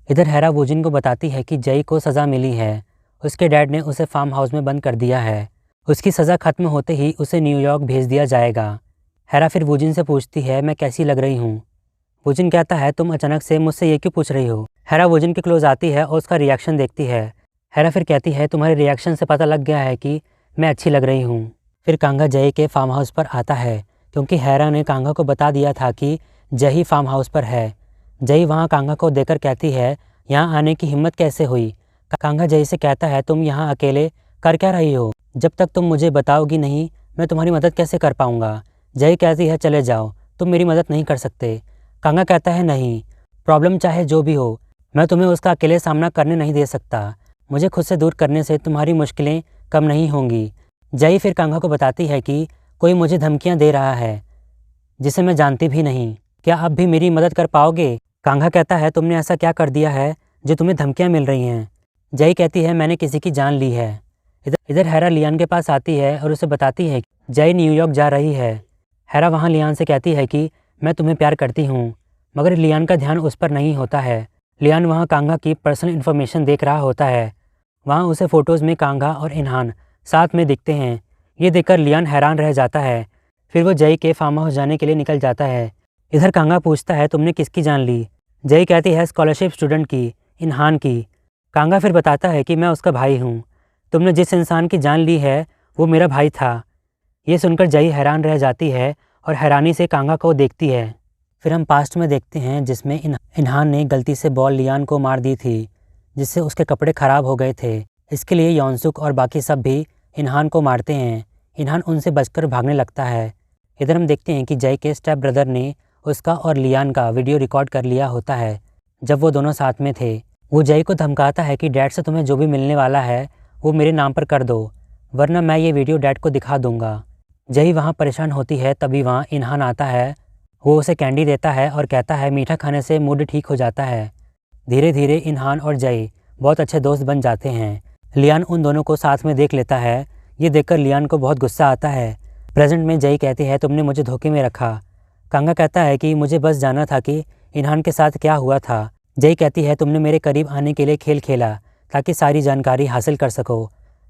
इधर हेरा वूजिन को बताती है कि जई को सज़ा मिली है। उसके डैड ने उसे फार्म हाउस में बंद कर दिया है। उसकी सज़ा खत्म होते ही उसे न्यूयॉर्क भेज दिया जाएगा। हेरा फिर वूजिन से पूछती है, मैं कैसी लग रही हूँ। वूजिन कहता है, तुम अचानक से मुझसे ये क्यों पूछ रही हो। हेरा वूजिन के क्लोज आती है और उसका रिएक्शन देखती है। हेरा फिर कहती है, तुम्हारे रिएक्शन से पता लग गया है कि मैं अच्छी लग रही हूँ। फिर कांगा जय के फार्म हाउस पर आता है क्योंकि हेरा ने कांगा को बता दिया था कि जय ही फार्म हाउस पर है। जय वहाँ कांगा को देखकर कहती है, यहाँ आने की हिम्मत कैसे हुई। कांगा जय से कहता है, तुम यहाँ अकेले कर क्या रही हो। जब तक तुम मुझे बताओगी नहीं मैं तुम्हारी मदद कैसे कर पाऊँगा। जय कहती है, चले जाओ, तुम मेरी मदद नहीं कर सकते। कांगा कहता है, नहीं, प्रॉब्लम चाहे जो भी हो मैं तुम्हें उसका अकेले सामना करने नहीं दे सकता। मुझे खुद से दूर करने से तुम्हारी मुश्किलें कम नहीं होंगी। जय फिर कांगा को बताती है कि कोई मुझे धमकियां दे रहा है जिसे मैं जानती भी नहीं। क्या अब भी मेरी मदद कर पाओगे। कांगा कहता है, तुमने ऐसा क्या कर दिया है जो तुम्हें धमकियां मिल रही हैं। जय कहती है, मैंने किसी की जान ली है। इधर हेरा लियान के पास आती है और उसे बताती है कि जय न्यूयॉर्क जा रही है। हेरा वहाँ लियान से कहती है कि मैं तुम्हें प्यार करती हूँ, मगर लियान का ध्यान उस पर नहीं होता है। लियान वहाँ कांगा की पर्सनल इन्फॉर्मेशन देख रहा होता है। वहाँ उसे फ़ोटोज़ में कांगा और इनहान साथ में दिखते हैं। ये देखकर लियान हैरान रह जाता है। फिर वो जय के फार्म हाउस जाने के लिए निकल जाता है। इधर कांगा पूछता है, तुमने किसकी जान ली। जय कहती है, स्कॉलरशिप स्टूडेंट की, इनहान की। कांगा फिर बताता है कि मैं उसका भाई हूँ। तुमने जिस इंसान की जान ली है वो मेरा भाई था। ये सुनकर जय हैरान रह जाती है और हैरानी से कांगा को देखती है। फिर हम पास्ट में देखते हैं जिसमें इनहान ने गलती से बॉल लियान को मार दी थी, जिससे उसके कपड़े ख़राब हो गए थे। इसके लिए यॉनसुक और बाकी सब भी इनहान को मारते हैं। इनहान उनसे बचकर भागने लगता है। इधर हम देखते हैं कि जय के स्टेप ब्रदर ने उसका और लियान का वीडियो रिकॉर्ड कर लिया होता है जब वो दोनों साथ में थे। वो जय को धमकाता है कि डैड से तुम्हें जो भी मिलने वाला है वो मेरे नाम पर कर दो, वरना मैं ये वीडियो डैड को दिखा दूंगा। जय वहाँ परेशान होती है, तभी वहाँ इनहान आता है। वो उसे कैंडी देता है और कहता है मीठा खाने से मूड ठीक हो जाता है। धीरे धीरे इनहान और जय बहुत अच्छे दोस्त बन जाते हैं। लियान उन दोनों को साथ में देख लेता है। ये देखकर लियान को बहुत गुस्सा आता है। प्रेजेंट में जय कहती है, तुमने मुझे धोखे में रखा। कांगा कहता है कि मुझे बस जानना था कि इनहान के साथ क्या हुआ था। जय कहती है, तुमने मेरे करीब आने के लिए खेल खेला ताकि सारी जानकारी हासिल कर सको।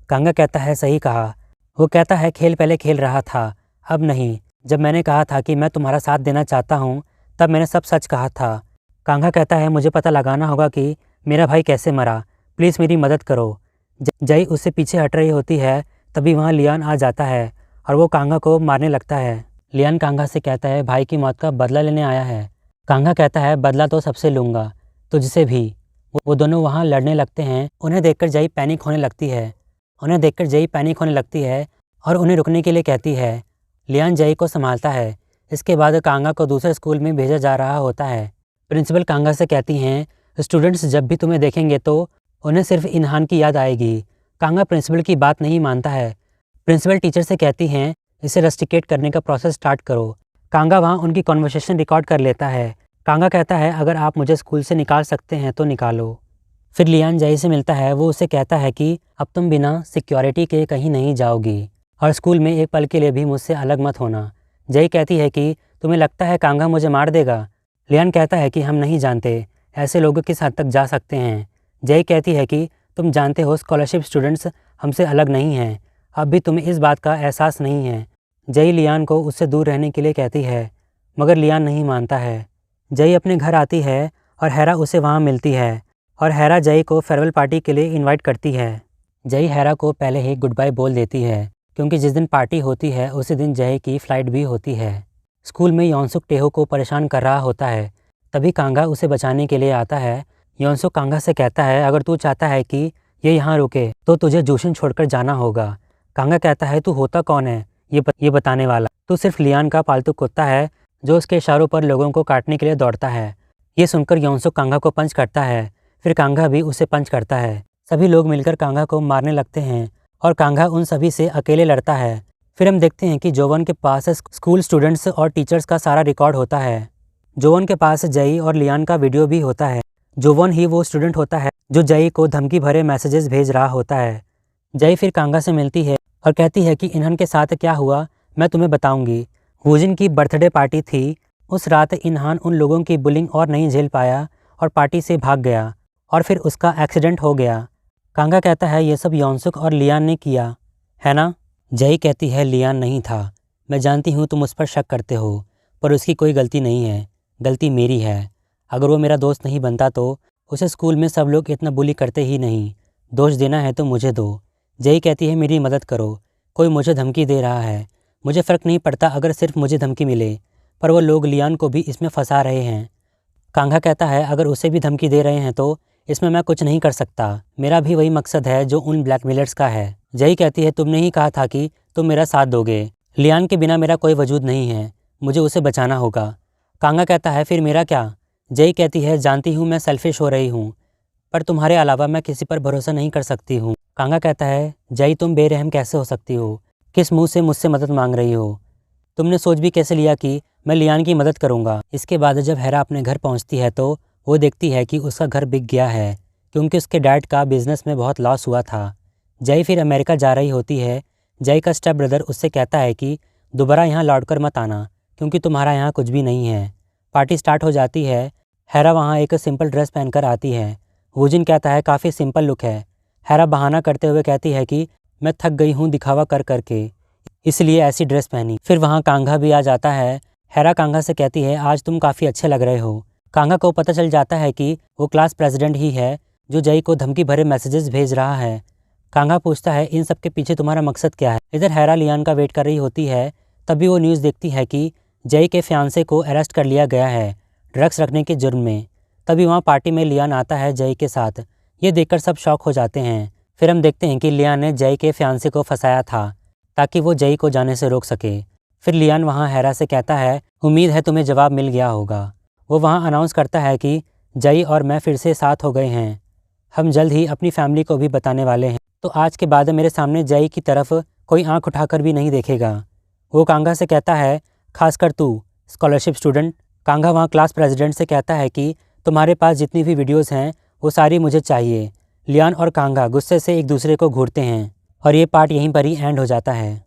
कांगा कहता है, सही कहा। वो कहता है, खेल पहले खेल रहा था, अब नहीं। जब मैंने कहा था कि मैं तुम्हारा साथ देना चाहता हूँ तब मैंने सब सच कहा था। कांगा कहता है, मुझे पता लगाना होगा कि मेरा भाई कैसे मरा, प्लीज़ मेरी मदद करो। जय उससे पीछे हट रही होती है, तभी वहाँ लियान आ जाता है और वो कांगा को मारने लगता है। लियान कांगा से कहता है, भाई की मौत का बदला लेने आया है। कांगा कहता है, बदला तो सबसे लूँगा, तुझसे भी। वो दोनों वहाँ लड़ने लगते हैं। उन्हें देखकर जय पैनिक होने लगती है और उन्हें रुकने के लिए कहती है। लियान जय को संभालता है। इसके बाद कांगा को दूसरे स्कूल में भेजा जा रहा होता है। प्रिंसिपल कांगा से कहती हैं, स्टूडेंट्स जब भी तुम्हें देखेंगे तो उन्हें सिर्फ इनहान की याद आएगी। कांगा प्रिंसिपल की बात नहीं मानता है। प्रिंसिपल टीचर से कहती हैं, इसे रस्टिकेट करने का प्रोसेस स्टार्ट करो। कांगा वहाँ उनकी कॉन्वर्सेशन रिकॉर्ड कर लेता है। कांगा कहता है, अगर आप मुझे स्कूल से निकाल सकते हैं तो निकालो। फिर लियान जय से मिलता है। वो उसे कहता है कि अब तुम बिना सिक्योरिटी के कहीं नहीं जाओगी और स्कूल में एक पल के लिए भी मुझसे अलग मत होना। जय कहती है कि तुम्हें लगता है कांगा मुझे मार देगा। लियान कहता है कि हम नहीं जानते, ऐसे लोग किस हद तक जा सकते हैं। जय कहती है कि तुम जानते हो स्कॉलरशिप स्टूडेंट्स हमसे अलग नहीं हैं, अब भी तुम्हें इस बात का एहसास नहीं है। जय लियान को उससे दूर रहने के लिए कहती है, मगर लियान नहीं मानता है। जय अपने घर आती है और हेरा उसे वहाँ मिलती है और हेरा जय को फेयरवेल पार्टी के लिए इनवाइट करती है। जय हेरा को पहले ही गुड बाय बोल देती है क्योंकि जिस दिन पार्टी होती है उसी दिन जय की फ़्लाइट भी होती है। स्कूल में यॉनसुक टेहो को परेशान कर रहा होता है, तभी कांगा उसे बचाने के लिए आता है। यॉनसुक कांगा से कहता है, अगर तू चाहता है कि ये यहाँ रुके तो तुझे जोशिन छोड़कर जाना होगा। कांगा कहता है, तू होता कौन है ये बताने वाला। तू सिर्फ लियान का पालतू कुत्ता है जो उसके इशारों पर लोगों को काटने के लिए दौड़ता है। ये सुनकर यॉनसुक कांगा को पंच करता है। फिर कांगा भी उसे पंच करता है। सभी लोग मिलकर कांगा को मारने लगते हैं और कांगा उन सभी से अकेले लड़ता है। फिर हम देखते हैं कि जोवन के पास स्कूल स्टूडेंट्स और टीचर्स का सारा रिकॉर्ड होता है। जोवन के पास जय और लियान का वीडियो भी होता है। जोवन ही वो स्टूडेंट होता है जो जय को धमकी भरे मैसेजेस भेज रहा होता है। जय फिर कांगा से मिलती है और कहती है कि इन्हन के साथ क्या हुआ मैं तुम्हें बताऊंगी। वूजिन की बर्थडे पार्टी थी। उस रात इन्हान उन लोगों की बुलिंग और नहीं झेल पाया और पार्टी से भाग गया। और फिर उसका एक्सीडेंट हो गया। कांगा कहता है ये सब यॉनसुक और लियान ने किया है ना। जय कहती है लियान नहीं था। मैं जानती हूँ तुम उस पर शक करते हो, पर उसकी कोई गलती नहीं है, गलती मेरी है। अगर वो मेरा दोस्त नहीं बनता तो उसे स्कूल में सब लोग इतना बुली करते ही नहीं। दोष देना है तो मुझे दो। जय कहती है मेरी मदद करो, कोई मुझे धमकी दे रहा है। मुझे फ़र्क नहीं पड़ता अगर सिर्फ मुझे धमकी मिले, पर वो लोग लियान को भी इसमें फंसा रहे हैं। कांगा कहता है अगर उसे भी धमकी दे रहे हैं तो इसमें मैं कुछ नहीं कर सकता। मेरा भी वही मकसद है जो उन ब्लैकमेलर्स का है। जय कहती है तुमने ही कहा था कि तुम मेरा साथ दोगे। लियान के बिना मेरा कोई वजूद नहीं है, मुझे उसे बचाना होगा। कांगा कहता है फिर मेरा क्या। जय कहती है जानती हूँ मैं सेल्फिश हो रही हूँ, पर तुम्हारे अलावा मैं किसी पर भरोसा नहीं कर सकती हूँ। कांगा कहता है जय तुम बेरहम कैसे हो सकती हो, किस मुंह से मुझसे मदद मांग रही हो। तुमने सोच भी कैसे लिया कि मैं लियान की मदद करूँगा। इसके बाद जब हेरा अपने घर पहुँचती है तो वो देखती है कि उसका घर बिक गया है, क्योंकि उसके डैड का बिजनेस में बहुत लॉस हुआ था। जय फिर अमेरिका जा रही होती है। जय का स्टेप ब्रदर उससे कहता है कि दोबारा यहाँ लौट कर मत आना, क्योंकि तुम्हारा यहाँ कुछ भी नहीं है। पार्टी स्टार्ट हो जाती है। हेरा वहाँ एक सिंपल ड्रेस पहनकर आती है। वूजिन कहता है काफ़ी सिंपल लुक है। हेरा बहाना करते हुए कहती है कि मैं थक गई हूँ दिखावा कर करके, इसलिए ऐसी ड्रेस पहनी। फिर वहाँ कांगा भी आ जाता है। हेरा कांगा से कहती है आज तुम काफ़ी अच्छे लग रहे हो। कांगा को पता चल जाता है कि वो क्लास प्रेसिडेंट ही है जो जय को धमकी भरे मैसेजेस भेज रहा है। कांगा पूछता है इन सब के पीछे तुम्हारा मकसद क्या है। इधर हेरा लियान का वेट कर रही होती है। तभी वो न्यूज़ देखती है कि जय के फियांसे को अरेस्ट कर लिया गया है ड्रग्स रखने के जुर्म में। तभी वहाँ पार्टी में लियान आता है जय के साथ। ये देखकर सब शॉक हो जाते हैं। फिर हम देखते हैं कि लियान ने जय के फियांसे को फंसाया था ताकि वो जय को जाने से रोक सके। फिर लियान वहाँ हेरा से कहता है उम्मीद है तुम्हें जवाब मिल गया होगा। वो वहाँ अनाउंस करता है कि जय और मैं फिर से साथ हो गए हैं। हम जल्द ही अपनी फैमिली को भी बताने वाले हैं। तो आज के बाद मेरे सामने जय की तरफ कोई आंख उठाकर भी नहीं देखेगा। वो कांगा से कहता है खासकर तू स्कॉलरशिप स्टूडेंट। कांगा वहाँ क्लास प्रेसिडेंट से कहता है कि तुम्हारे पास जितनी भी वीडियोस हैं वो सारी मुझे चाहिए। लियान और कांगा गुस्से से एक दूसरे को घूरते हैं और ये पार्ट यहीं पर ही एंड हो जाता है।